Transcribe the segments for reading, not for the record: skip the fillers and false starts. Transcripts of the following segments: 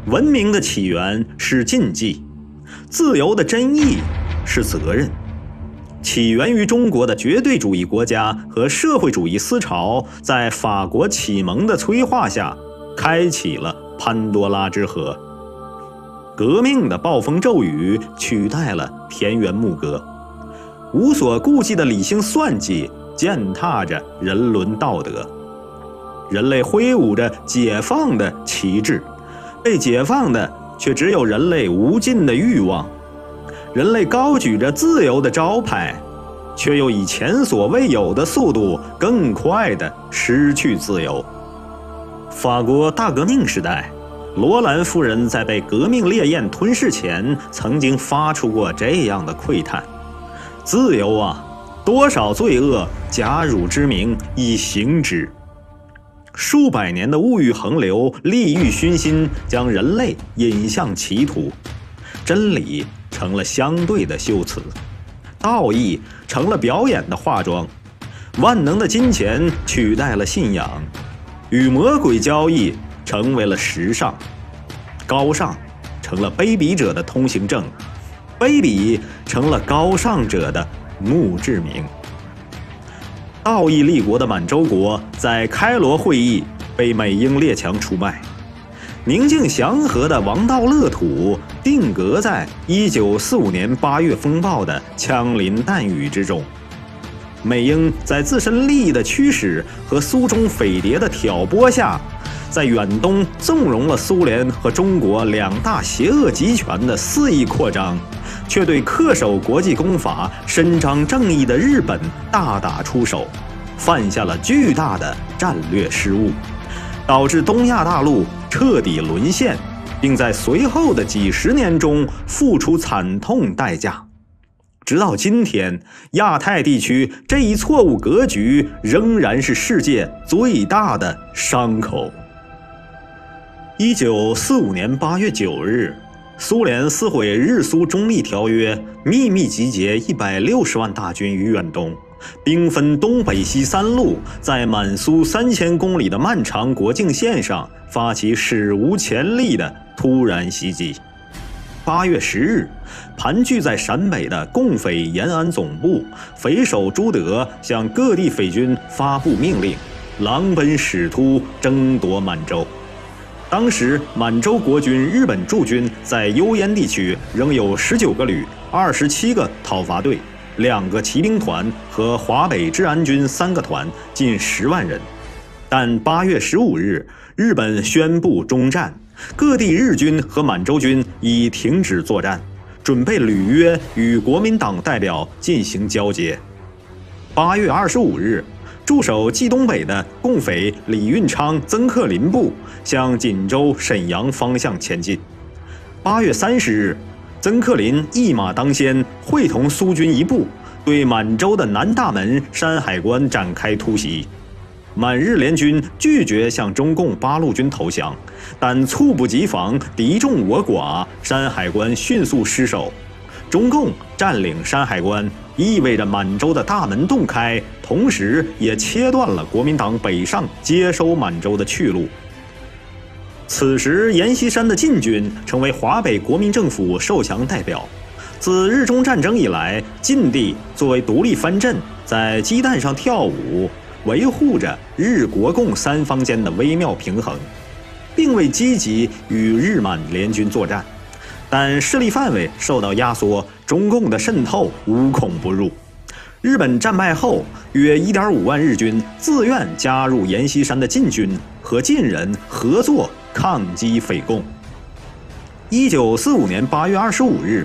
文明的起源是禁忌，自由的真意是责任。起源于中国的绝对主义国家和社会主义思潮，在法国启蒙的催化下，开启了潘多拉之盒。革命的暴风骤雨取代了田园牧歌，无所顾忌的理性算计践踏着人伦道德。人类挥舞着解放的旗帜，被解放的却只有人类无尽的欲望。人类高举着自由的招牌，却又以前所未有的速度更快地失去自由。法国大革命时代，罗兰夫人在被革命烈焰吞噬前，曾经发出过这样的喟叹：自由啊，多少罪恶假汝之名以行之。数百年的物欲横流、利欲熏心，将人类引向歧途。真理成了相对的修辞，道义成了表演的化妆，万能的金钱取代了信仰，与魔鬼交易成为了时尚，高尚成了卑鄙者的通行证，卑鄙成了高尚者的墓志铭。道义立国的满洲国在开罗会议被美英列强出卖，宁静祥和的王道乐土定格在1945年8月风暴的枪林弹雨之中。美英在自身利益的驱使和苏中匪谍的挑拨下，在远东纵容了苏联和中国两大邪恶集权的肆意扩张，却对恪守国际公法、伸张正义的日本大打出手，犯下了巨大的战略失误，导致东亚大陆彻底沦陷，并在随后的几十年中付出惨痛代价。直到今天，亚太地区这一错误格局仍然是世界最大的伤口。1945年8月9日，苏联撕毁日苏中立条约，秘密集结160万大军于远东，兵分东北西三路，在满苏3000公里的漫长国境线上发起史无前例的突然袭击。8月10日，盘踞在陕北的共匪延安总部，匪首朱德向各地匪军发布命令，狼奔使突，争夺满洲。当时满洲国军日本驻军在幽烟地区仍有19个旅、27个讨伐队、2个骑兵团和华北治安军3个团，近10万人。但8月15日，日本宣布终战，各地日军和满洲军已停止作战，准备履约与国民党代表进行交接。8月25日，驻守冀东北的共匪李运昌、曾克林部向锦州、沈阳方向前进。8月30日，曾克林一马当先，会同苏军一部，对满洲的南大门、山海关展开突袭。满日联军拒绝向中共八路军投降，但猝不及防，敌众我寡，山海关迅速失守。中共占领山海关，意味着满洲的大门洞开，同时也切断了国民党北上接收满洲的去路。此时，阎锡山的禁军成为华北国民政府受降代表。自日中战争以来，禁地作为独立藩镇，在鸡蛋上跳舞，维护着日国共三方间的微妙平衡，并未积极与日满联军作战。但势力范围受到压缩，中共的渗透无孔不入。日本战败后，约1.5万日军自愿加入阎锡山的禁军，和晋人合作抗击匪共。1945年8月25日，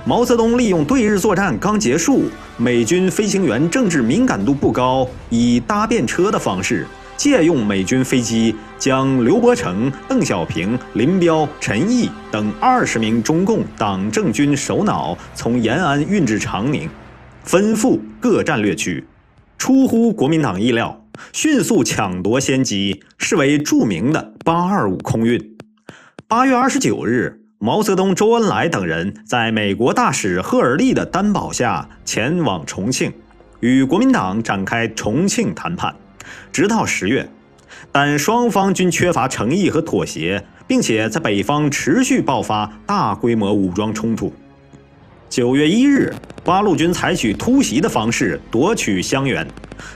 毛泽东利用对日作战刚结束，美军飞行员政治敏感度不高，以搭便车的方式借用美军飞机，将刘伯承、邓小平、林彪、陈毅等20名中共党政军首脑从延安运至长宁，分赴各战略区。出乎国民党意料，迅速抢夺先机，是为著名的825空运。8月29日，毛泽东、周恩来等人在美国大使赫尔利的担保下前往重庆，与国民党展开重庆谈判。直到10月，但双方均缺乏诚意和妥协，并且在北方持续爆发大规模武装冲突。9月1日，八路军采取突袭的方式夺取襄垣，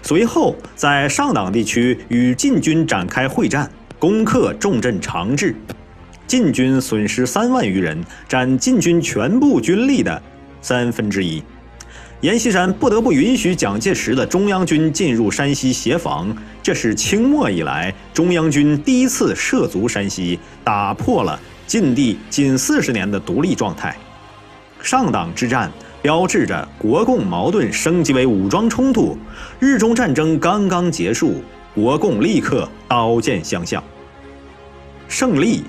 随后在上党地区与晋军展开会战，攻克重镇长治。晋军损失3万余人，占晋军全部军力的1/3。阎锡山不得不允许蒋介石的中央军进入山西协防，这是清末以来中央军第一次涉足山西，打破了晋地近40年的独立状态。上党之战标志着国共矛盾升级为武装冲突，日中战争刚刚结束，国共立刻刀剑相向。胜利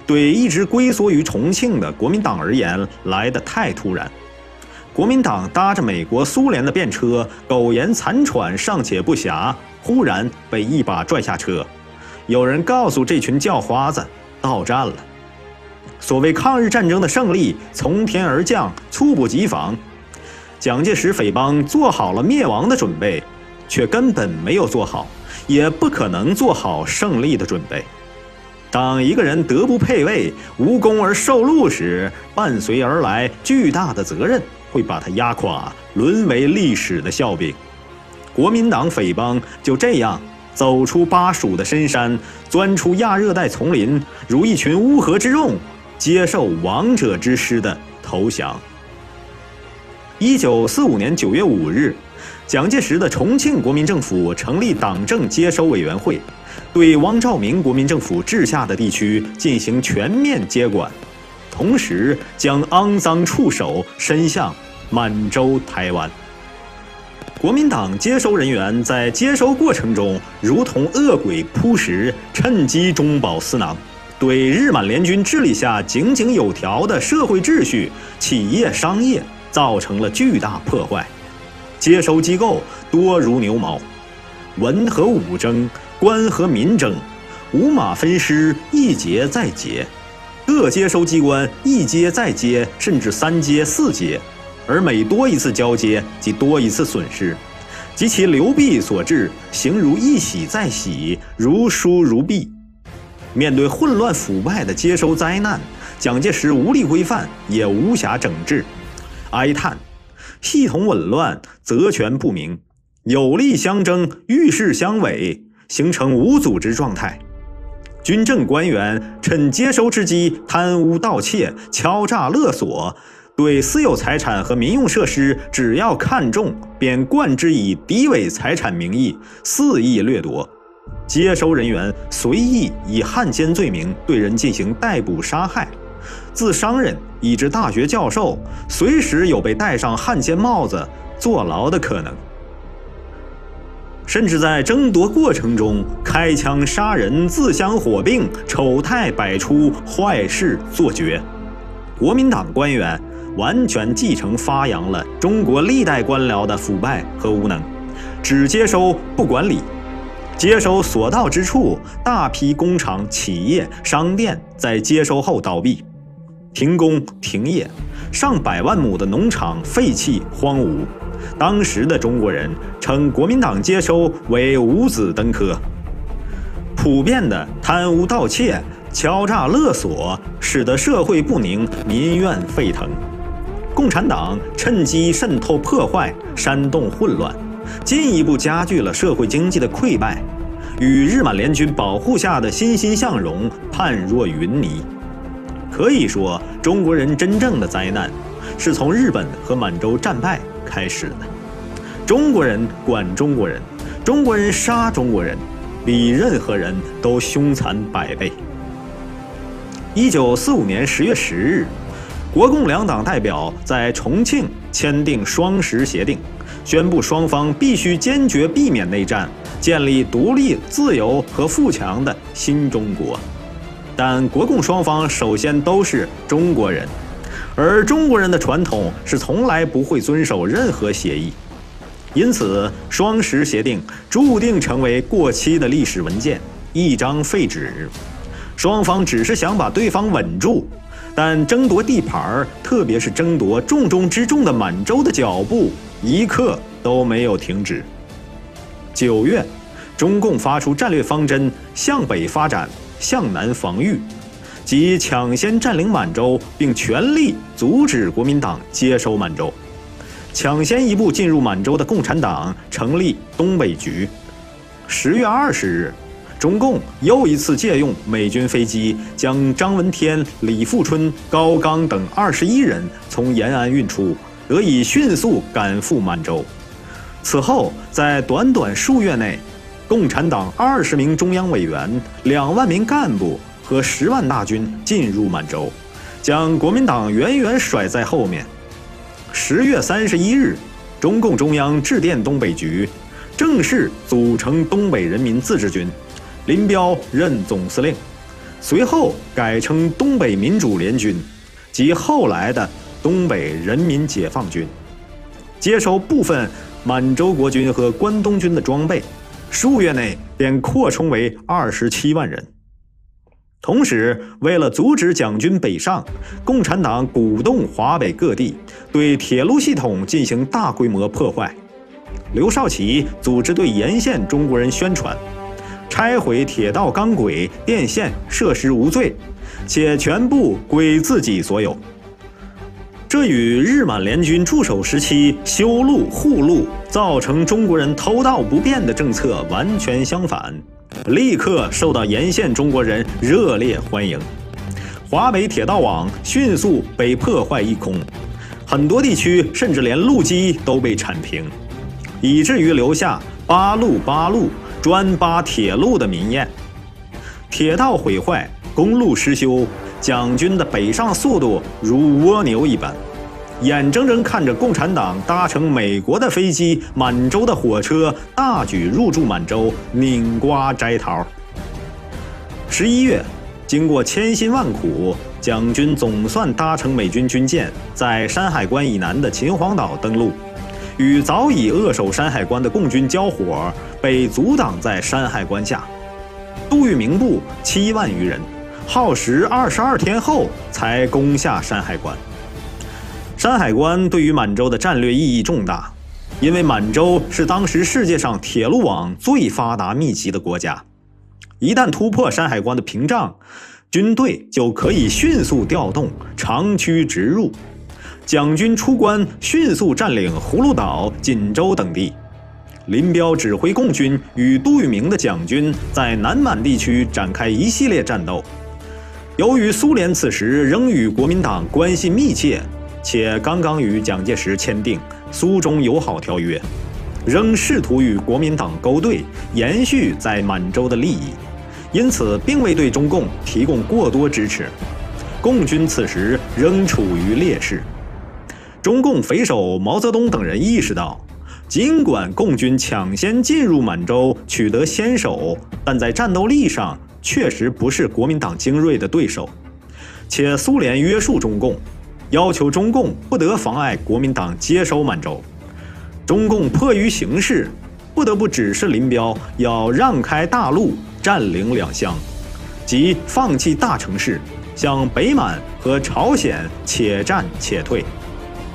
对一直龟缩于重庆的国民党而言来得太突然。国民党搭着美国、苏联的便车，苟延残喘，尚且不暇，忽然被一把拽下车。有人告诉这群叫花子，到站了。所谓抗日战争的胜利从天而降，猝不及防。蒋介石匪帮做好了灭亡的准备，却根本没有做好，也不可能做好胜利的准备。当一个人德不配位、无功而受禄时，伴随而来巨大的责任会把他压垮，沦为历史的笑柄。国民党匪帮就这样走出巴蜀的深山，钻出亚热带丛林，如一群乌合之众，接受王者之师的投降。1945年9月5日，蒋介石的重庆国民政府成立党政接收委员会，对汪兆铭国民政府治下的地区进行全面接管，同时将肮脏触手伸向满洲台湾。国民党接收人员在接收过程中如同恶鬼扑食，趁机中饱私囊，对日满联军治理下井井有条的社会秩序、企业商业造成了巨大破坏。接收机构多如牛毛，文和武争，官和民争，五马分尸，一劫再劫。各接收机关一接再接，甚至3接4接，而每多一次交接即多一次损失，及其流弊所致，形如一洗再洗，如书如弊。面对混乱腐败的接收灾难，蒋介石无力规范，也无暇整治，哀叹系统紊乱，责权不明，有力相争，遇事相违，形成无组织状态。军政官员趁接收之机贪污盗窃、敲诈勒索，对私有财产和民用设施只要看中，便冠之以诋毁财产名义肆意掠夺。接收人员随意以汉奸罪名对人进行逮捕杀害，自商人以至大学教授，随时有被戴上汉奸帽子坐牢的可能。甚至在争夺过程中开枪杀人，自相火并，丑态百出，坏事做绝。国民党官员完全继承发扬了中国历代官僚的腐败和无能，只接收不管理。接收所到之处，大批工厂、企业、商店在接收后倒闭，停工停业，上百万亩的农场废弃荒芜。当时的中国人称国民党接收为五子登科。普遍的贪污盗窃、敲诈勒索，使得社会不宁，民怨沸腾。共产党趁机渗透破坏，煽动混乱，进一步加剧了社会经济的溃败，与日满联军保护下的欣欣向荣判若云泥。可以说，中国人真正的灾难是从日本和满洲战败开始的。中国人管中国人，中国人杀中国人，比任何人都凶残100倍。1945年10月10日，国共两党代表在重庆签订双十协定，宣布双方必须坚决避免内战，建立独立、自由和富强的新中国。但国共双方首先都是中国人，而中国人的传统是从来不会遵守任何协议，因此双十协定注定成为过期的历史文件，一张废纸。双方只是想把对方稳住，但争夺地盘，特别是争夺重中之重的满洲的脚步，一刻都没有停止。9月，中共发出战略方针：向北发展，向南防御，即抢先占领满洲，并全力阻止国民党接收满洲。抢先一步进入满洲的共产党成立东北局。10月20日，中共又一次借用美军飞机，将张闻天、李富春、高岗等21人从延安运出，得以迅速赶赴满洲。此后，在短短数月内，共产党20名中央委员、2万名干部和10万大军进入满洲，将国民党远远甩在后面。10月31日，中共中央致电东北局，正式组成东北人民自治军，林彪任总司令，随后改称东北民主联军，即后来的东北人民解放军，接收部分满洲国军和关东军的装备，数月内便扩充为27万人。同时，为了阻止蒋军北上，共产党鼓动华北各地对铁路系统进行大规模破坏。刘少奇组织对沿线中国人宣传，拆毁铁道钢轨、电线设施无罪，且全部归自己所有。这与日满联军驻守时期修路护路，造成中国人偷盗不便的政策完全相反，立刻受到沿线中国人热烈欢迎。华北铁道网迅速被破坏一空，很多地区甚至连路基都被铲平，以至于留下八路八路专扒铁路的民谚。铁道毁坏，公路失修，蒋军的北上速度如蜗牛一般，眼睁睁看着共产党搭乘美国的飞机、满洲的火车大举入驻满洲，拧瓜摘桃。11月，经过千辛万苦，蒋军总算搭乘美军军舰，在山海关以南的秦皇岛登陆，与早已扼守山海关的共军交火，被阻挡在山海关下。杜聿明部7万余人，耗时22天后才攻下山海关。山海关对于满洲的战略意义重大，因为满洲是当时世界上铁路网最发达密集的国家，一旦突破山海关的屏障，军队就可以迅速调动，长驱直入。蒋军出关，迅速占领葫芦岛、锦州等地。林彪指挥共军与杜聿明的蒋军在南满地区展开一系列战斗。由于苏联此时仍与国民党关系密切，且刚刚与蒋介石签订苏中友好条约，仍试图与国民党勾兑，延续在满洲的利益，因此并未对中共提供过多支持。共军此时仍处于劣势。中共匪首毛泽东等人意识到，尽管共军抢先进入满洲取得先手，但在战斗力上确实不是国民党精锐的对手，且苏联约束中共，要求中共不得妨碍国民党接收满洲。中共迫于形势，不得不指示林彪要让开大路，占领两乡，即放弃大城市，向北满和朝鲜且战且退，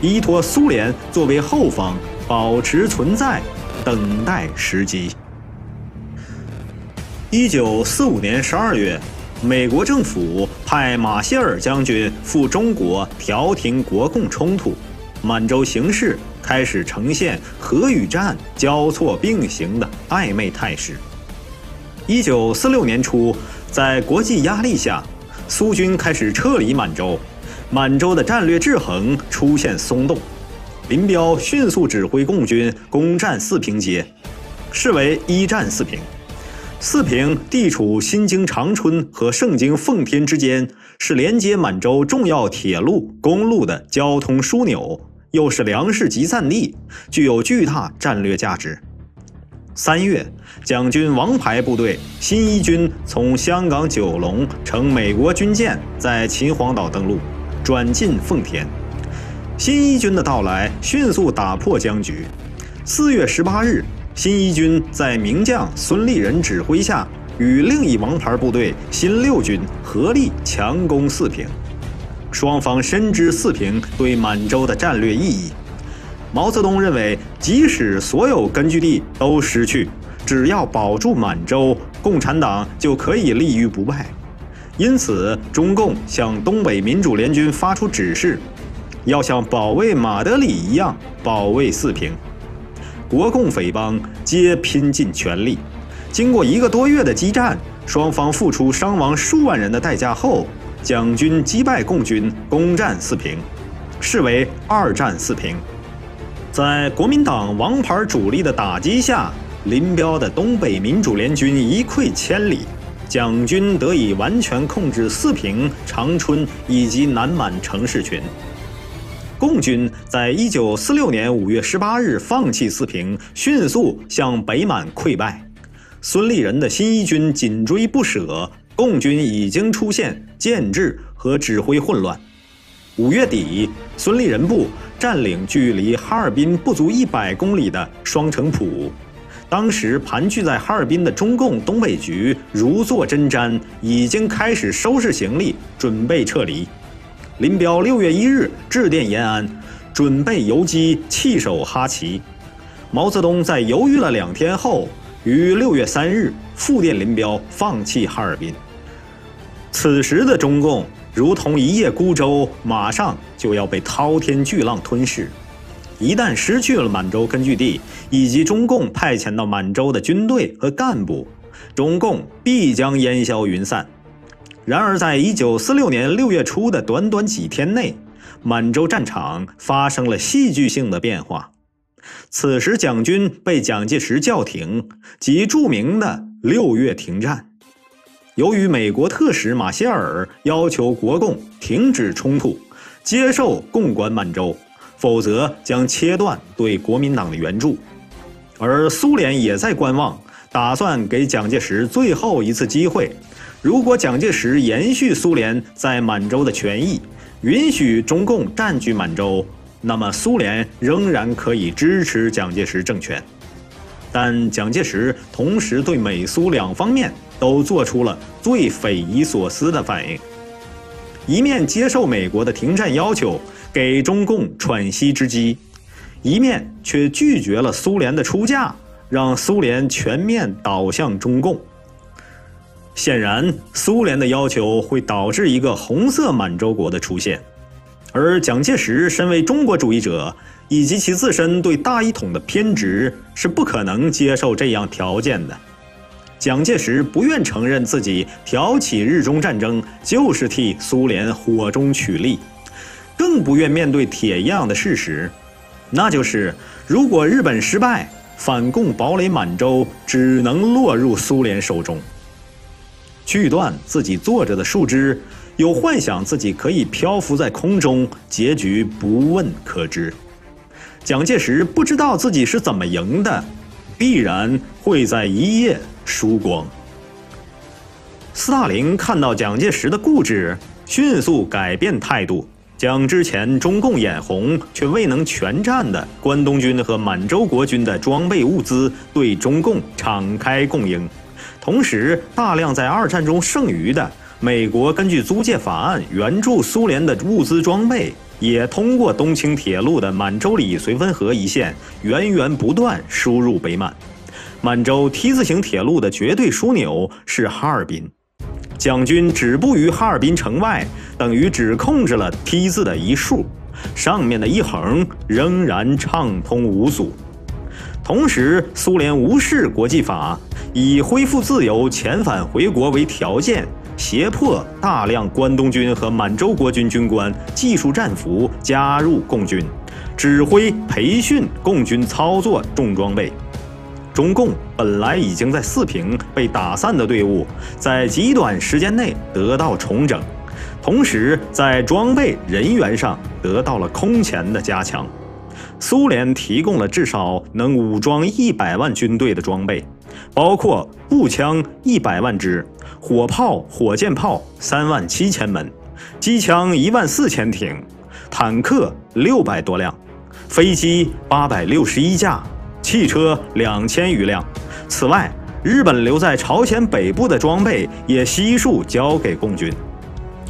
依托苏联作为后方，保持存在，等待时机。1945年12月，美国政府派马歇尔将军赴中国调停国共冲突，满洲形势开始呈现和与战交错并行的暧昧态势。1946年初，在国际压力下，苏军开始撤离满洲，满洲的战略制衡出现松动。林彪迅速指挥共军攻占四平街，视为一战四平。四平地处新京长春和盛京奉天之间，是连接满洲重要铁路、公路的交通枢纽，又是粮食集散地，具有巨大战略价值。3月，蒋军王牌部队新一军从香港九龙乘美国军舰在秦皇岛登陆，转进奉天。新一军的到来迅速打破僵局。4月18日，新一军在名将孙立人指挥下，与另一王牌部队新六军合力强攻四平。双方深知四平对满洲的战略意义。毛泽东认为，即使所有根据地都失去，只要保住满洲，共产党就可以立于不败。因此，中共向东北民主联军发出指示，要像保卫马德里一样保卫四平。国共匪帮皆拼尽全力，经过1个多月的激战，双方付出伤亡数万人的代价后，蒋军击败共军，攻占四平，视为2战4平。在国民党王牌主力的打击下，林彪的东北民主联军一溃千里，蒋军得以完全控制四平、长春以及南满城市群。共军在1946年5月18日放弃四平，迅速向北满溃败。孙立人的新一军紧追不舍，共军已经出现建制和指挥混乱。5月底，孙立人部占领距离哈尔滨不足100公里的双城堡。当时盘踞在哈尔滨的中共东北局如坐针毡，已经开始收拾行李，准备撤离。林彪6月1日致电延安，准备游击弃守哈齐。毛泽东在犹豫了2天后，于6月3日复电林彪放弃哈尔滨。此时的中共如同一叶孤舟，马上就要被滔天巨浪吞噬。一旦失去了满洲根据地以及中共派遣到满洲的军队和干部，中共必将烟消云散。然而在1946年6月初的短短几天内，满洲战场发生了戏剧性的变化。此时蒋军被蒋介石叫停，即著名的6月停战。由于美国特使马歇尔要求国共停止冲突，接受共管满洲，否则将切断对国民党的援助。而苏联也在观望，打算给蒋介石最后一次机会。如果蒋介石延续苏联在满洲的权益，允许中共占据满洲，那么苏联仍然可以支持蒋介石政权。但蒋介石同时对美苏2方面都做出了最匪夷所思的反应，一面接受美国的停战要求，给中共喘息之机，一面却拒绝了苏联的出价，让苏联全面倒向中共。显然，苏联的要求会导致一个红色满洲国的出现，而蒋介石身为中国主义者，以及其自身对大一统的偏执，是不可能接受这样条件的。蒋介石不愿承认自己挑起日中战争就是替苏联火中取栗，更不愿面对铁一样的事实，那就是如果日本失败，反共堡垒满洲只能落入苏联手中。锯断自己坐着的树枝，又幻想自己可以漂浮在空中，结局不问可知。蒋介石不知道自己是怎么赢的，必然会在一夜输光。斯大林看到蒋介石的固执，迅速改变态度，将之前中共眼红却未能全占的关东军和满洲国军的装备物资对中共敞开供应。同时，大量在2战中剩余的美国根据租借法案援助苏联的物资装备，也通过东清铁路的满洲里绥芬河一线源源不断输入北满。满洲 T 字形铁路的绝对枢纽是哈尔滨，蒋军止步于哈尔滨城外，等于只控制了 T 字的一竖，上面的一横仍然畅通无阻。同时，苏联无视国际法，以恢复自由遣返回国为条件，胁迫大量关东军和满洲国军军官技术战俘加入共军，指挥培训共军操作重装备。中共本来已经在四平被打散的队伍，在极短时间内得到重整，同时在装备人员上得到了空前的加强。苏联提供了至少能武装100万军队的装备，包括步枪100万支，火炮、火箭炮37000门，机枪14000挺，坦克600多辆，飞机861架，汽车2000余辆。此外，日本留在朝鲜北部的装备也悉数交给共军。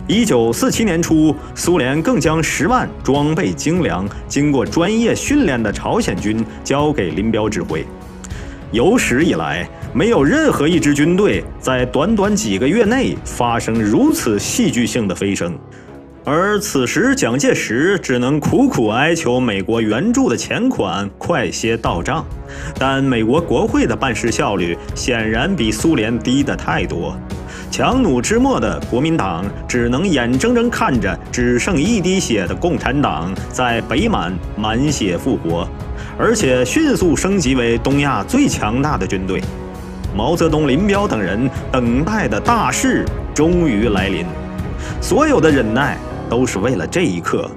1947年初，苏联更将10万装备精良、经过专业训练的朝鲜军交给林彪指挥。有史以来，没有任何一支军队在短短几个月内发生如此戏剧性的飞升。而此时，蒋介石只能苦苦哀求美国援助的钱款快些到账，但美国国会的办事效率显然比苏联低得太多。强弩之末的国民党只能眼睁睁看着只剩一滴血的共产党在北满满血复活，而且迅速升级为东亚最强大的军队。毛泽东、林彪等人等待的大事终于来临，所有的忍耐都是为了这一刻。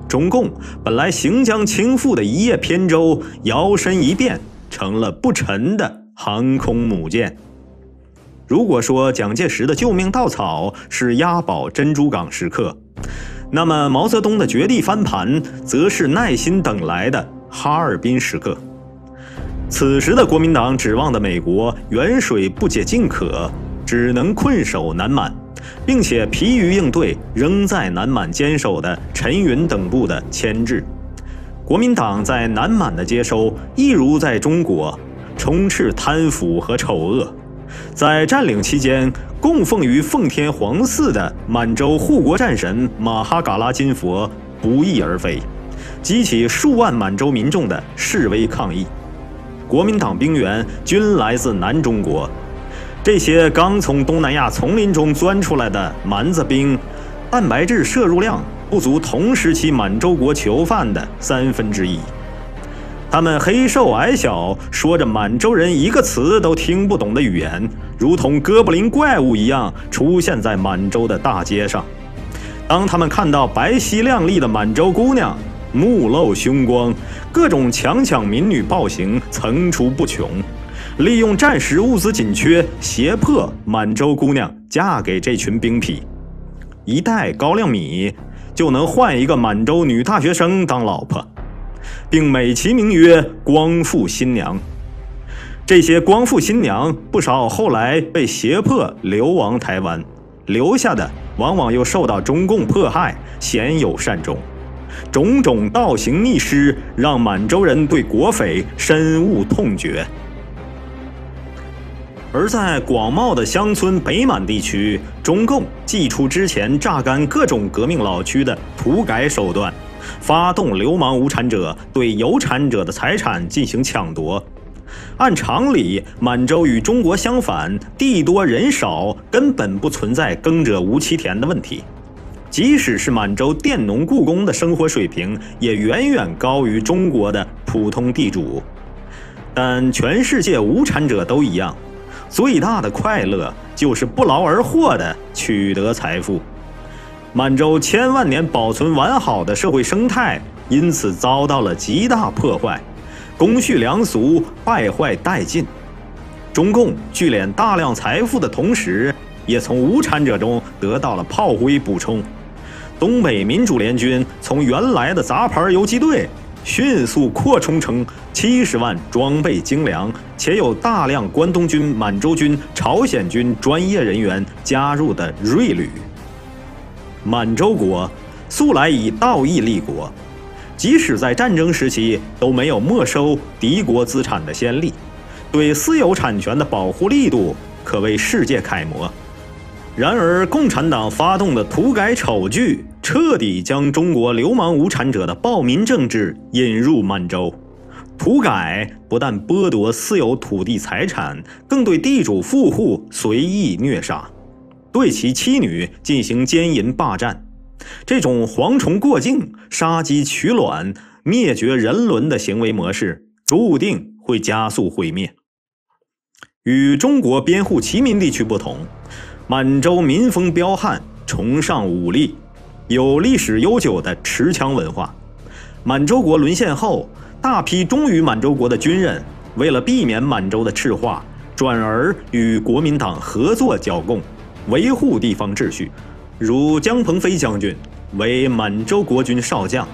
中共本来行将倾覆的一叶扁舟，摇身一变成了不沉的航空母舰。如果说蒋介石的救命稻草是押宝珍珠港时刻，那么毛泽东的绝地翻盘则是耐心等来的哈尔滨时刻。此时的国民党指望的美国远水不解近渴，只能困守南满，并且疲于应对仍在南满坚守的陈云等部的牵制。国民党在南满的接收，一如在中国，充斥贪腐和丑恶。在占领期间，供奉于奉天皇寺的满洲护国战神马哈嘎拉金佛不翼而飞，激起数万满洲民众的示威抗议。国民党兵员均来自南中国，这些刚从东南亚丛林中钻出来的蛮子兵，蛋白质摄入量不足同时期满洲国囚犯的1/3。他们黑瘦矮小，说着满洲人一个词都听不懂的语言，如同哥布林怪物一样出现在满洲的大街上。当他们看到白皙亮丽的满洲姑娘，目露凶光，各种强抢民女暴行层出不穷，利用战时物资紧缺，胁迫满洲姑娘嫁给这群兵痞。1袋高粱米就能换一个满洲女大学生当老婆，并美其名曰光复新娘。这些光复新娘不少后来被胁迫流亡台湾，留下的往往又受到中共迫害，鲜有善终。种种倒行逆施让满洲人对国匪深恶痛绝。而在广袤的乡村北满地区，中共祭出之前榨干各种革命老区的土改手段，发动流氓无产者对有产者的财产进行抢夺。按常理，满洲与中国相反，地多人少，根本不存在耕者无其田的问题。即使是满洲佃农雇工的生活水平，也远远高于中国的普通地主。但全世界无产者都一样，最大的快乐就是不劳而获地取得财富。满洲千万年保存完好的社会生态，因此遭到了极大破坏，公序良俗败坏殆尽。中共聚敛大量财富的同时，也从无产者中得到了炮灰补充。东北民主联军从原来的杂牌游击队迅速扩充成70万装备精良且有大量关东军、满洲军、朝鲜军专业人员加入的锐旅。满洲国素来以道义立国，即使在战争时期都没有没收敌国资产的先例，对私有产权的保护力度可谓世界楷模。然而，共产党发动的土改丑剧，彻底将中国流氓无产者的暴民政治引入满洲。土改不但剥夺私有土地财产，更对地主富户随意虐杀，对其妻女进行奸淫霸占。这种蝗虫过境、杀鸡取卵、灭绝人伦的行为模式，注定会加速毁灭。与中国边户齐民地区不同，满洲民风彪悍，崇尚武力，有历史悠久的持枪文化。满洲国沦陷后，大批忠于满洲国的军人为了避免满洲的赤化，转而与国民党合作剿共，维护地方秩序。如姜鹏飞将军为满洲国军少将，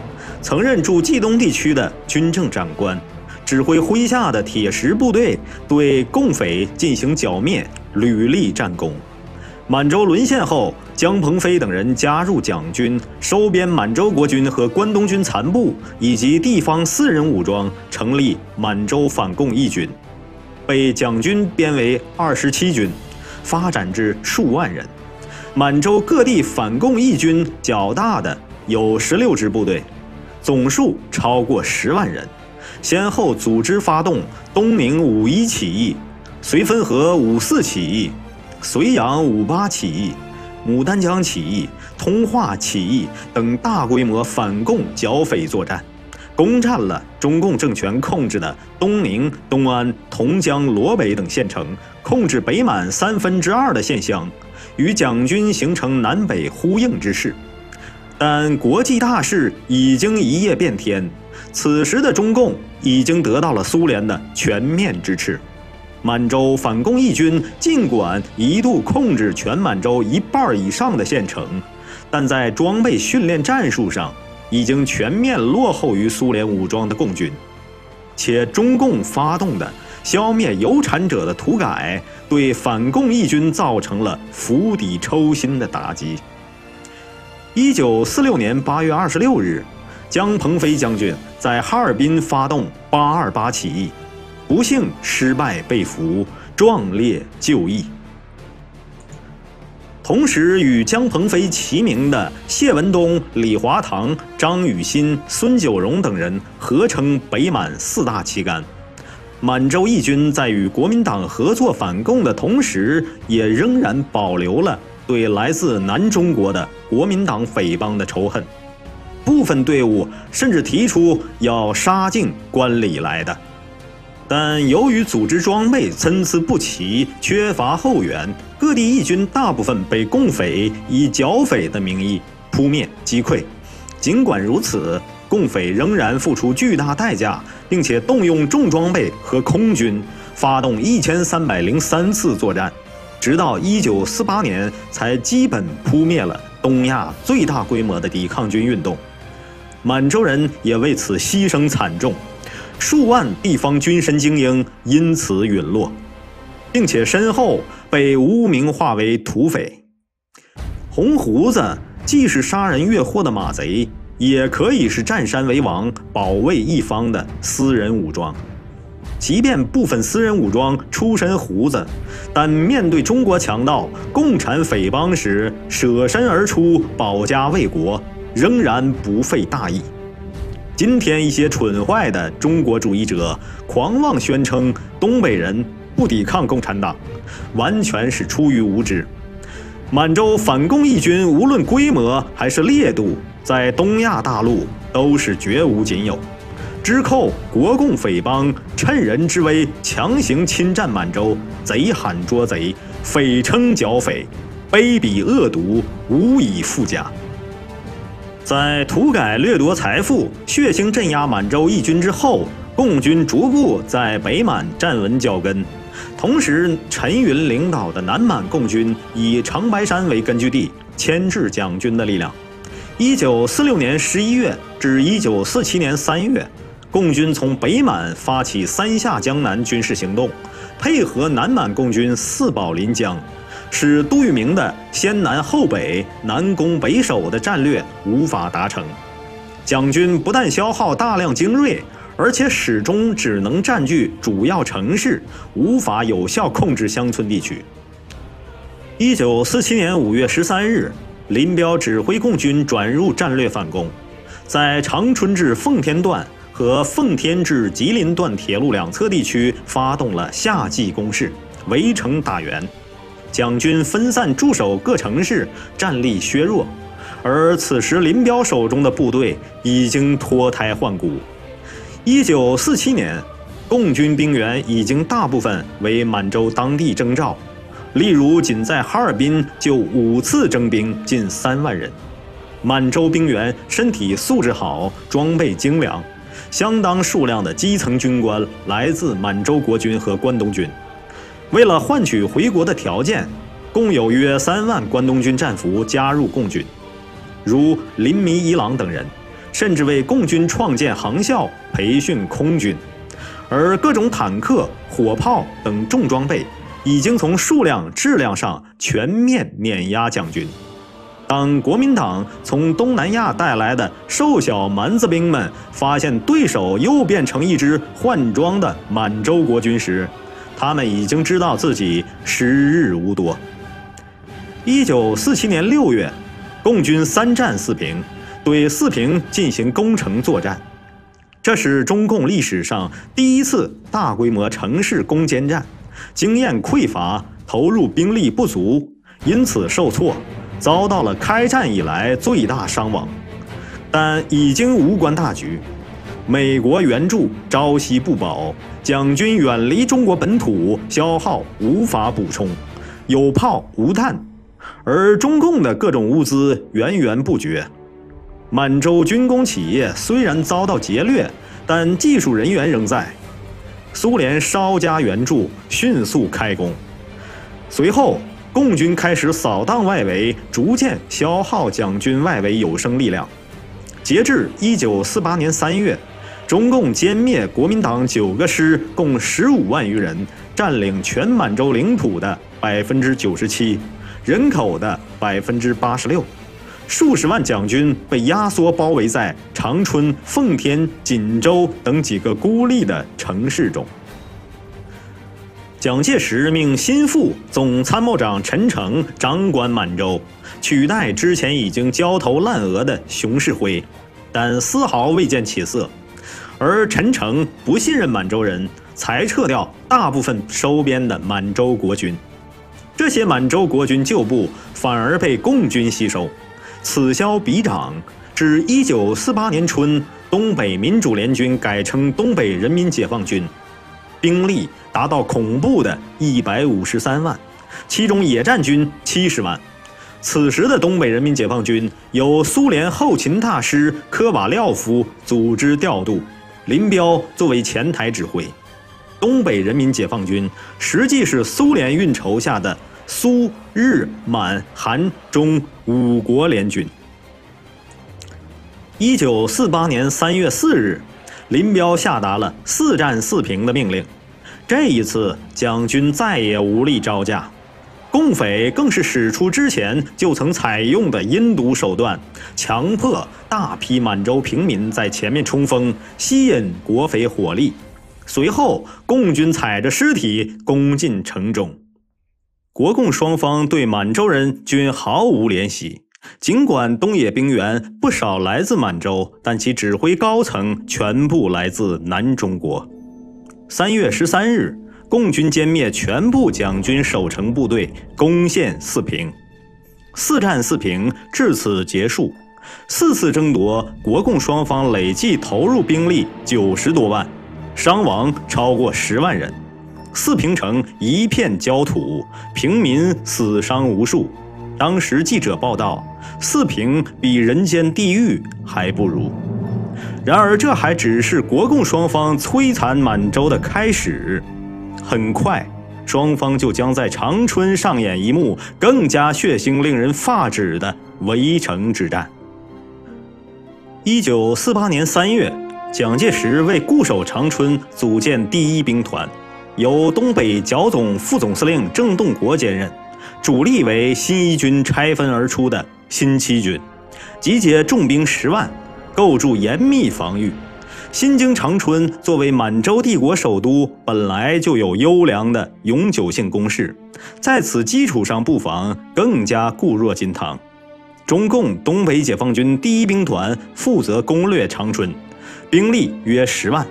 曾任驻冀东地区的军政长官，指挥麾下的铁石部队对共匪进行剿灭，屡立战功。满洲沦陷后，姜鹏飞等人加入蒋军，收编满洲国军和关东军残部以及地方私人武装，成立满洲反共义军。被蒋军编为27军，发展至数万人。满洲各地反共义军较大的有16支部队，总数超过10万人，先后组织发动东宁5·1起义、绥芬河5·4起义、绥阳5·8起义、牡丹江起义、通化起义等大规模反共剿匪作战，攻占了中共政权控制的东宁、东安、同江、罗北等县城，控制北满2/3的县乡，与蒋军形成南北呼应之势。但国际大势已经一夜变天，此时的中共已经得到了苏联的全面支持。满洲反共义军尽管一度控制全满洲1半以上的县城，但在装备训练战术上已经全面落后于苏联武装的共军，且中共发动的消灭有产者的土改，对反共义军造成了釜底抽薪的打击。1946年8月26日，江鹏飞将军在哈尔滨发动828起义，不幸失败被俘，壮烈就义。同时与江鹏飞齐名的谢文东、李华堂、张雨欣、孙九荣等人合称北满4大旗杆。满洲义军在与国民党合作反共的同时，也仍然保留了对来自南中国的国民党匪帮的仇恨，部分队伍甚至提出要杀进关里来的。但由于组织装备参差不齐，缺乏后援，各地义军大部分被共匪以剿匪的名义扑灭击溃。尽管如此，共匪仍然付出巨大代价，并且动用重装备和空军，发动1303次作战，直到1948年才基本扑灭了东亚最大规模的抵抗军运动。满洲人也为此牺牲惨重，数万地方军神精英因此陨落，并且身后被污名化为土匪。红胡子既是杀人越货的马贼，也可以是占山为王、保卫一方的私人武装。即便部分私人武装出身胡子，但面对中国强盗、共产匪帮时，舍身而出，保家卫国，仍然不费大意。今天一些蠢坏的中国主义者狂妄宣称东北人不抵抗共产党，完全是出于无知。满洲反共义军无论规模还是烈度，在东亚大陆都是绝无仅有。之后国共匪帮趁人之危强行侵占满洲，贼喊捉贼，匪称剿匪，卑鄙恶毒，无以复加。在土改掠夺财富、血腥镇压满洲义军之后，共军逐步在北满站稳脚跟。同时，陈云领导的南满共军以长白山为根据地，牵制蒋军的力量。1946年11月至1947年3月，共军从北满发起3下江南军事行动，配合南满共军4保临江，使杜聿明的先南后北、南攻北守的战略无法达成。蒋军不但消耗大量精锐，而且始终只能占据主要城市，无法有效控制乡村地区。1947年5月13日，林彪指挥共军转入战略反攻，在长春至奉天段和奉天至吉林段铁路两侧地区发动了夏季攻势，围城打援。蒋军分散驻守各城市，战力削弱，而此时林彪手中的部队已经脱胎换骨。1947年，共军兵员已经大部分为满洲当地征召，例如仅在哈尔滨就5次征兵近3万人。满洲兵员身体素质好，装备精良，相当数量的基层军官来自满洲国军和关东军。为了换取回国的条件，共有约3万关东军战俘加入共军，如林弥一郎等人，甚至为共军创建航校、培训空军。而各种坦克、火炮等重装备已经从数量、质量上全面碾压蒋军。当国民党从东南亚带来的瘦小蛮子兵们发现对手又变成一支换装的满洲国军时，他们已经知道自己时日无多。1947年6月，共军3战4平，对四平进行攻城作战。这是中共历史上第一次大规模城市攻坚战，经验匮乏，投入兵力不足，因此受挫，遭到了开战以来最大伤亡。但已经无关大局，美国援助朝夕不保，蒋军远离中国本土，消耗无法补充，有炮无弹，而中共的各种物资源源不绝。满洲军工企业虽然遭到劫掠，但技术人员仍在。苏联稍加援助，迅速开工。随后，共军开始扫荡外围，逐渐消耗蒋军外围有生力量。截至1948年3月，中共歼灭国民党9个师，共15万余人，占领全满洲领土的97%，人口的86%。数十万蒋军被压缩包围在长春、奉天、锦州等几个孤立的城市中。蒋介石命心腹总参谋长陈诚掌管满洲，取代之前已经焦头烂额的熊式辉，但丝毫未见起色。而陈诚不信任满洲人，裁撤掉大部分收编的满洲国军，这些满洲国军旧部反而被共军吸收。此消彼长，至1948年春，东北民主联军改称东北人民解放军，兵力达到恐怖的153万，其中野战军70万。此时的东北人民解放军由苏联后勤大师科瓦廖夫组织调度，林彪作为前台指挥。东北人民解放军实际是苏联运筹下的苏日满韩中5国联军。1948年3月4日，林彪下达了4战4平的命令。这一次，蒋军再也无力招架，共匪更是使出之前就曾采用的阴毒手段，强迫大批满洲平民在前面冲锋，吸引国匪火力。随后，共军踩着尸体攻进城中。国共双方对满洲人均毫无怜惜，尽管东野兵员不少来自满洲，但其指挥高层全部来自南中国。3月13日，共军歼灭全部蒋军守城部队，攻陷四平。4战4平至此结束。4次争夺，国共双方累计投入兵力90多万，伤亡超过10万人。四平城一片焦土，平民死伤无数。当时记者报道，四平比人间地狱还不如。然而这还只是国共双方摧残满洲的开始，很快双方就将在长春上演一幕更加血腥令人发指的围城之战。1948年3月，蒋介石为固守长春组建第一兵团，由东北剿总副总司令郑洞国兼任，主力为新一军拆分而出的新七军，集结重兵10万，构筑严密防御。新京长春作为满洲帝国首都，本来就有优良的永久性工事，在此基础上布防更加固若金汤。中共东北解放军第一兵团负责攻略长春，兵力约10万。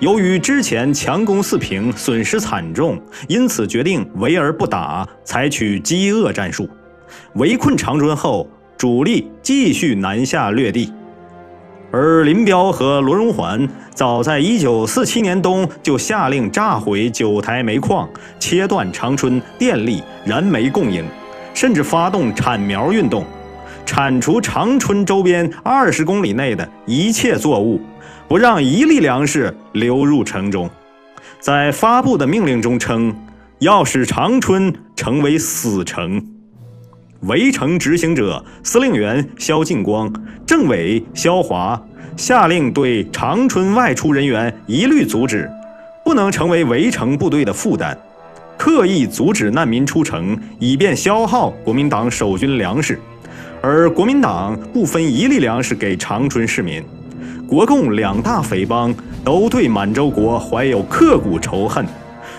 由于之前强攻四平损失惨重，因此决定围而不打，采取饥饿战术。围困长春后，主力继续南下掠地。而林彪和罗荣桓早在1947年冬就下令炸毁9台煤矿，切断长春电力、燃煤供应，甚至发动铲苗运动，铲除长春周边20公里内的一切作物，不让一粒粮食流入城中。在发布的命令中称，要使长春成为死城。围城执行者司令员萧劲光、政委萧华下令对长春外出人员一律阻止，不能成为围城部队的负担，刻意阻止难民出城，以便消耗国民党守军粮食，而国民党不分一粒粮食给长春市民。国共两大匪帮都对满洲国怀有刻骨仇恨，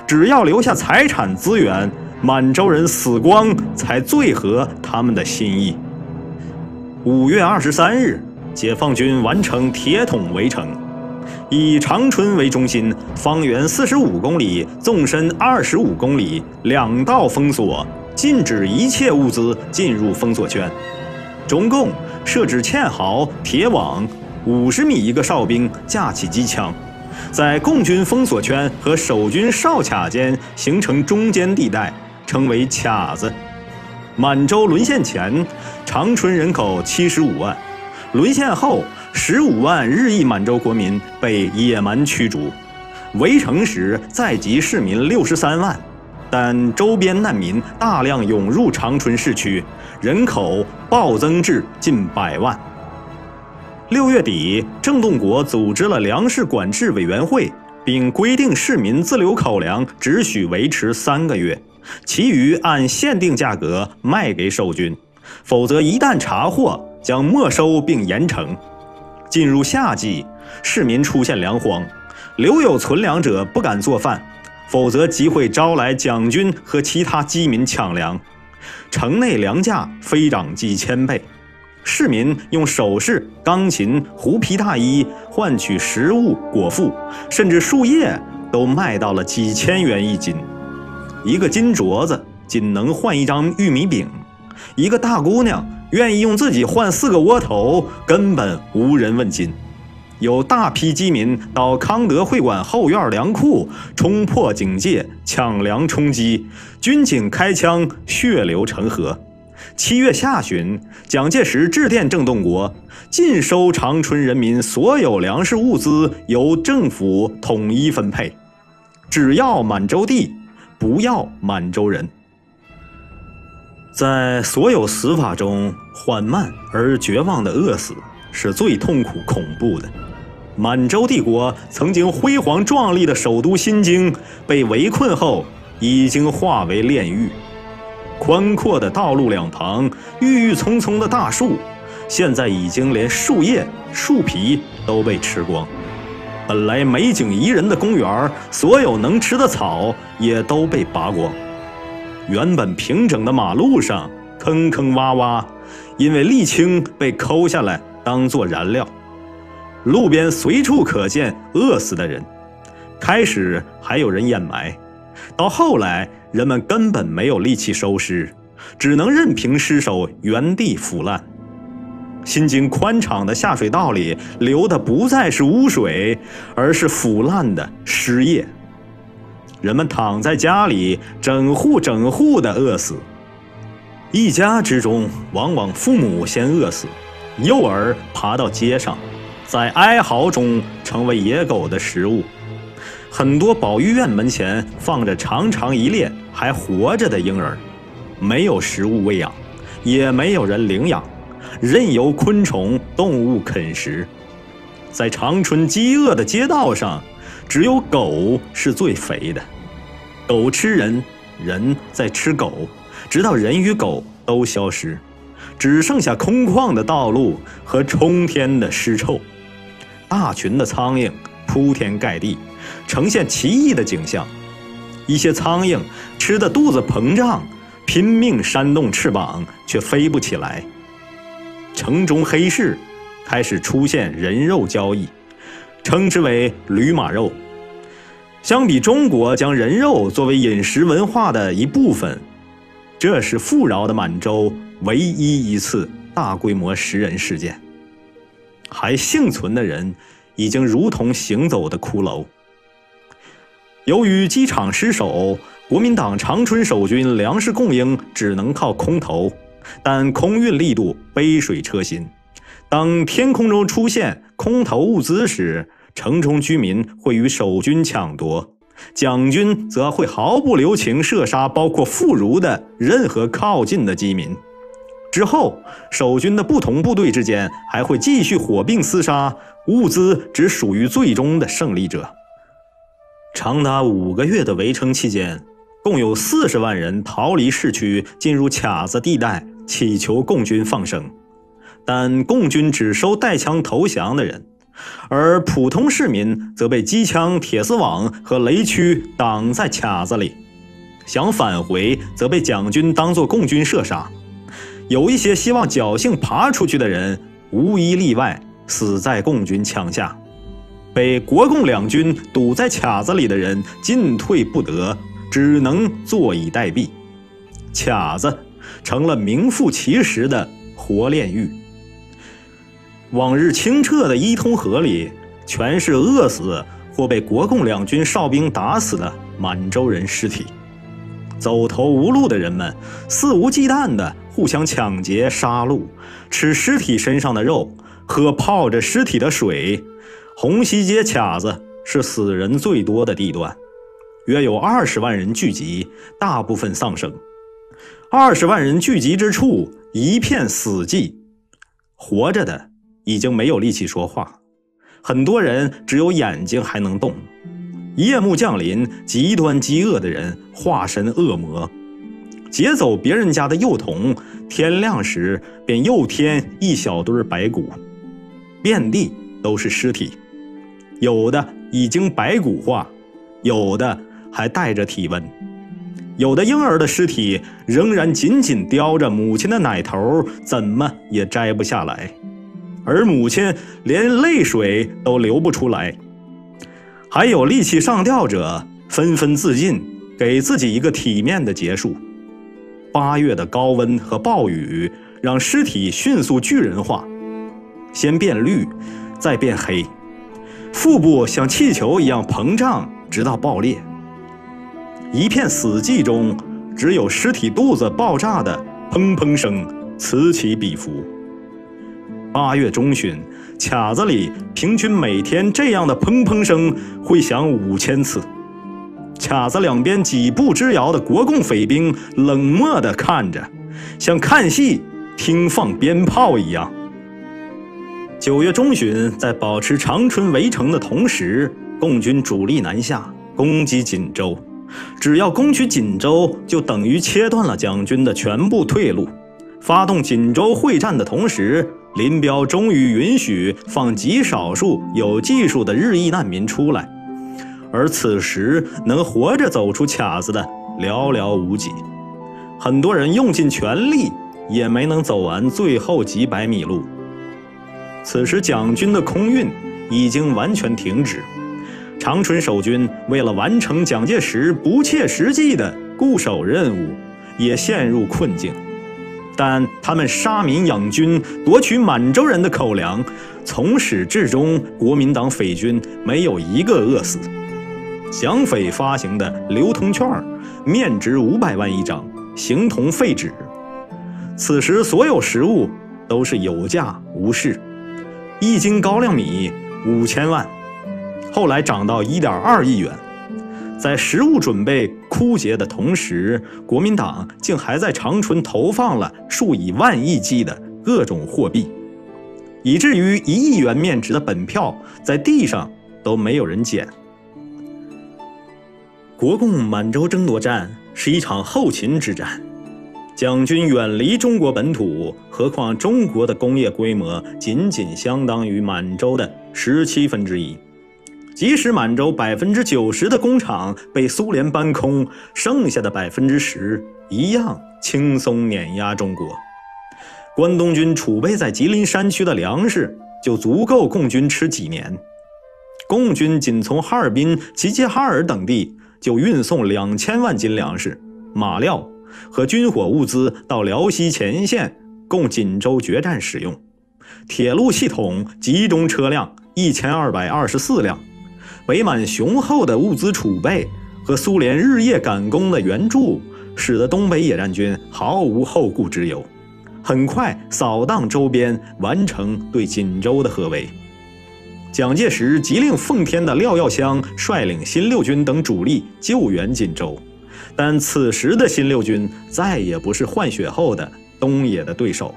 只要留下财产资源，满洲人死光才最合他们的心意。5月23日，解放军完成铁桶围城，以长春为中心，方圆45公里、纵深25公里2道封锁，禁止一切物资进入封锁圈。中共设置堑壕、铁网，50米一个哨兵架起机枪，在共军封锁圈和守军哨卡间形成中间地带，称为卡子。满洲沦陷前，长春人口75万，沦陷后15万日裔满洲国民被野蛮驱逐，围城时在籍市民63万，但周边难民大量涌入长春市区，人口暴增至近100万。6月底，郑洞国组织了粮食管制委员会，并规定市民自留口粮只许维持3个月，其余按限定价格卖给守军，否则一旦查获，将没收并严惩。进入夏季，市民出现粮荒，留有存粮者不敢做饭，否则即会招来蒋军和其他饥民抢粮。城内粮价飞涨几千倍，市民用首饰、钢琴、狐皮大衣换取食物果腹，甚至树叶都卖到了几千元一斤。一个金镯子仅能换一张玉米饼，一个大姑娘愿意用自己换4个窝头，根本无人问津。有大批饥民到康德会馆后院粮库冲破警戒，抢粮充饥，军警开枪，血流成河。7月下旬，蒋介石致电郑洞国，禁收长春人民所有粮食物资，由政府统一分配，只要满洲地，不要满洲人。在所有死法中，缓慢而绝望的饿死是最痛苦恐怖的。满洲帝国曾经辉煌壮丽的首都新京被围困后，已经化为炼狱。宽阔的道路两旁，郁郁葱葱的大树，现在已经连树叶、树皮都被吃光。本来美景宜人的公园，所有能吃的草也都被拔光。原本平整的马路上坑坑洼洼，因为沥青被抠下来当作燃料。路边随处可见饿死的人，开始还有人掩埋，到后来人们根本没有力气收尸，只能任凭尸首原地腐烂。新京宽敞的下水道里流的不再是污水，而是腐烂的尸液。人们躺在家里，整户的饿死。一家之中，往往父母先饿死，幼儿爬到街上，在哀嚎中成为野狗的食物。很多保育院门前放着长长一列还活着的婴儿，没有食物喂养，也没有人领养，任由昆虫动物啃食。在长春饥饿的街道上，只有狗是最肥的。狗吃人，人在吃狗，直到人与狗都消失，只剩下空旷的道路和冲天的尸臭。大群的苍蝇铺天盖地，呈现奇异的景象。一些苍蝇吃得肚子膨胀，拼命扇动翅膀，却飞不起来。城中黑市开始出现人肉交易，称之为驴马肉。相比中国将人肉作为饮食文化的一部分，这是富饶的满洲唯一一次大规模食人事件。还幸存的人已经如同行走的骷髅。由于机场失守，国民党长春守军粮食供应只能靠空投，但空运力度杯水车薪。当天空中出现空投物资时，城中居民会与守军抢夺，蒋军则会毫不留情射杀包括妇孺的任何靠近的饥民。之后，守军的不同部队之间还会继续火并厮杀，物资只属于最终的胜利者。长达5个月的围城期间，共有40万人逃离市区，进入卡子地带，祈求共军放生。但共军只收带枪投降的人，而普通市民则被机枪、铁丝网和雷区挡在卡子里，想返回则被蒋军当作共军射杀。有一些希望侥幸爬出去的人，无一例外死在共军枪下。被国共两军堵在卡子里的人进退不得，只能坐以待毙。卡子成了名副其实的活炼狱。往日清澈的伊通河里，全是饿死或被国共两军哨兵打死的满洲人尸体。走投无路的人们肆无忌惮地互相抢劫杀戮，吃尸体身上的肉，喝泡着尸体的水。红溪街卡子是死人最多的地段，约有20万人聚集，大部分丧生。20万人聚集之处，一片死寂，活着的已经没有力气说话，很多人只有眼睛还能动。夜幕降临，极端饥饿的人化身恶魔，劫走别人家的幼童，天亮时便又添一小堆白骨，遍地都是尸体，有的已经白骨化，有的还带着体温，有的婴儿的尸体仍然紧紧叼着母亲的奶头，怎么也摘不下来，而母亲连泪水都流不出来。还有力气上吊者纷纷自尽，给自己一个体面的结束。8月的高温和暴雨让尸体迅速巨人化，先变绿，再变黑，腹部像气球一样膨胀，直到爆裂。一片死寂中，只有尸体肚子爆炸的砰砰声此起彼伏。8月中旬，卡子里平均每天这样的砰砰声会响5000次。卡子两边几步之遥的国共匪兵冷漠地看着，像看戏听放鞭炮一样。9月中旬，在保持长春围城的同时，共军主力南下攻击锦州。只要攻取锦州，就等于切断了蒋军的全部退路。发动锦州会战的同时，林彪终于允许放极少数有技术的日裔难民出来，而此时能活着走出卡子的寥寥无几，很多人用尽全力也没能走完最后几百米路。此时蒋军的空运已经完全停止，长春守军为了完成蒋介石不切实际的固守任务，也陷入困境。但他们杀民养军，夺取满洲人的口粮，从始至终国民党匪军没有一个饿死。蒋匪发行的流通券面值500万一张，形同废纸。此时所有食物都是有价无市，1斤高粱米5000万，后来涨到1.2亿元。在食物准备枯竭的同时，国民党竟还在长春投放了数以万亿计的各种货币，以至于1亿元面值的本票在地上都没有人捡。国共满洲争夺战是一场后勤之战，蒋军远离中国本土，何况中国的工业规模仅仅相当于满洲的1/17。即使满洲90%的工厂被苏联搬空，剩下的10%一样轻松碾压中国。关东军储备在吉林山区的粮食就足够共军吃几年。共军仅从哈尔滨、齐齐哈尔等地就运送2000万斤粮食、马料和军火物资到辽西前线，供锦州决战使用。铁路系统集中车辆1224辆，北满雄厚的物资储备和苏联日夜赶工的援助，使得东北野战军毫无后顾之忧，很快扫荡周边，完成对锦州的合围。蒋介石急令奉天的廖耀湘率领新六军等主力救援锦州，但此时的新六军再也不是换血后的东野的对手，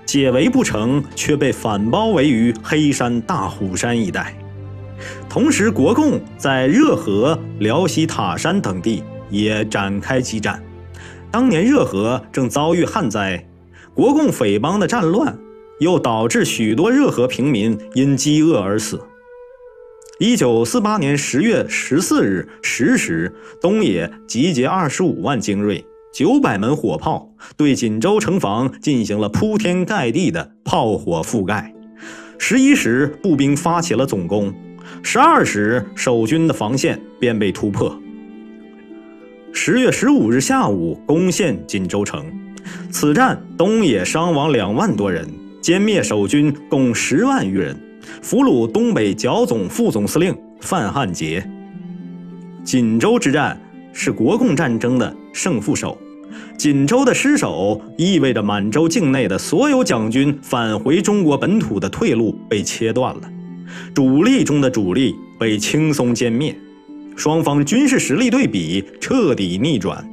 解围不成，却被反包围于黑山、大虎山一带。同时，国共在热河、辽西塔山等地也展开激战。当年热河正遭遇旱灾，国共匪帮的战乱又导致许多热河平民因饥饿而死。1948年10月14日10时，东野集结25万精锐、900门火炮，对锦州城防进行了铺天盖地的炮火覆盖。11时，步兵发起了总攻，12时，守军的防线便被突破。10月15日下午，攻陷锦州城。此战，东野伤亡2万多人，歼灭守军共10万余人，俘虏东北剿总副总司令范汉杰。锦州之战是国共战争的胜负手，锦州的失守意味着满洲境内的所有蒋军返回中国本土的退路被切断了，主力中的主力被轻松歼灭，双方军事实力对比彻底逆转。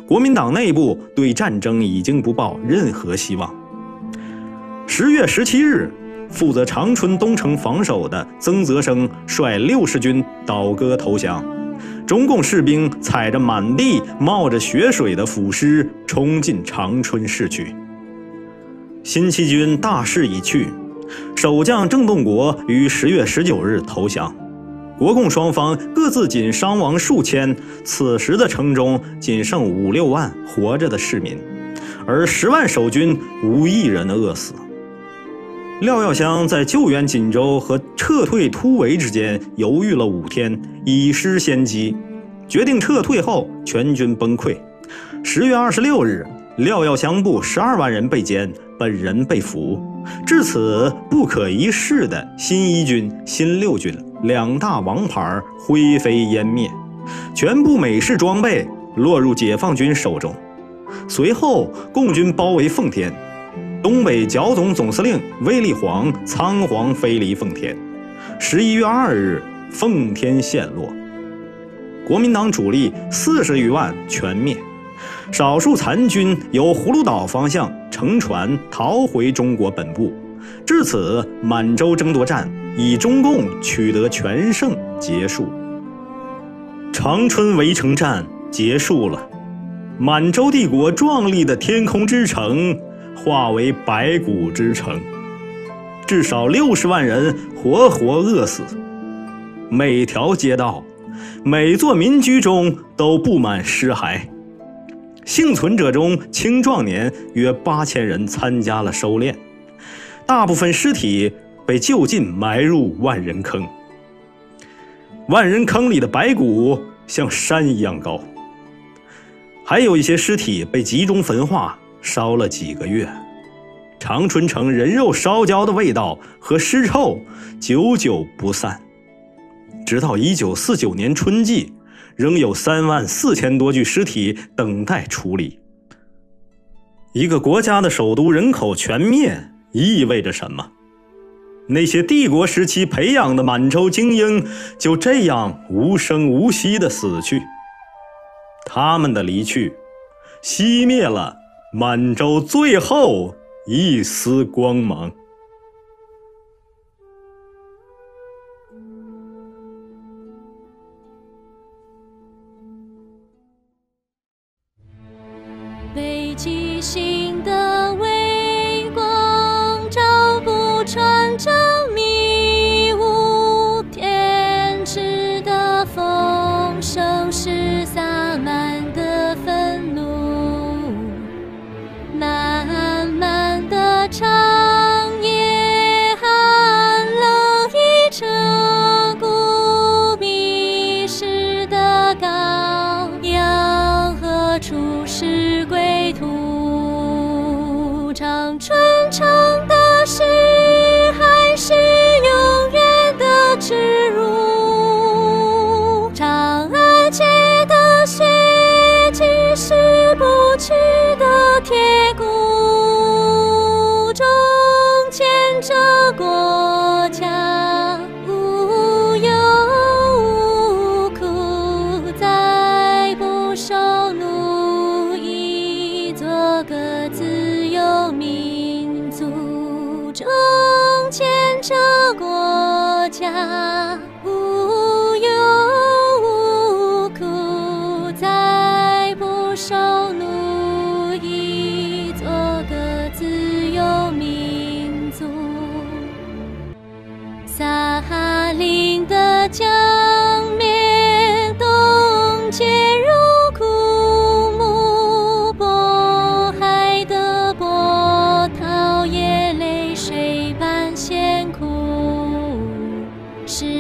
国民党内部对战争已经不抱任何希望。10月17日，负责长春东城防守的曾泽生率60军倒戈投降，中共士兵踩着满地冒着血水的腐尸冲进长春市区。新七军大势已去，守将郑洞国于10月19日投降。国共双方各自仅伤亡数千，此时的城中仅剩5、6万活着的市民，而10万守军无一人饿死。廖耀湘在救援锦州和撤退突围之间犹豫了5天，以失先机，决定撤退后全军崩溃。10月26日，廖耀湘部12万人被歼，本人被俘。至此，不可一世的新1军、新6军2大王牌灰飞烟灭，全部美式装备落入解放军手中。随后，共军包围奉天，东北剿总总司令卫立煌仓皇飞离奉天。11月2日，奉天陷落，国民党主力40余万全灭。少数残军由葫芦岛方向乘船逃回中国本部。至此，满洲争夺战以中共取得全胜结束。长春围城战结束了，满洲帝国壮丽的天空之城化为白骨之城，至少60万人活活饿死。每条街道、每座民居中都布满尸骸。幸存者中，青壮年约8000人参加了收敛，大部分尸体被就近埋入万人坑。万人坑里的白骨像山一样高，还有一些尸体被集中焚化，烧了几个月。长春城人肉烧焦的味道和尸臭久久不散，直到1949年春季，仍有34000多具尸体等待处理。一个国家的首都人口全灭意味着什么？那些帝国时期培养的满洲精英就这样无声无息地死去，他们的离去熄灭了满洲最后一丝光芒。北极星的微光照不穿这迷雾，天池的风声是洒满的愤怒，漫漫的长夜寒冷一彻骨，迷失的羔羊何处是归途？长春城的血还是永远的耻辱，长安街的血迹是不去的铁骨，中间这国家无忧无苦，再不受奴役，做个自由民族。中间这国家无忧无苦，再不受奴役，做个自由民族。是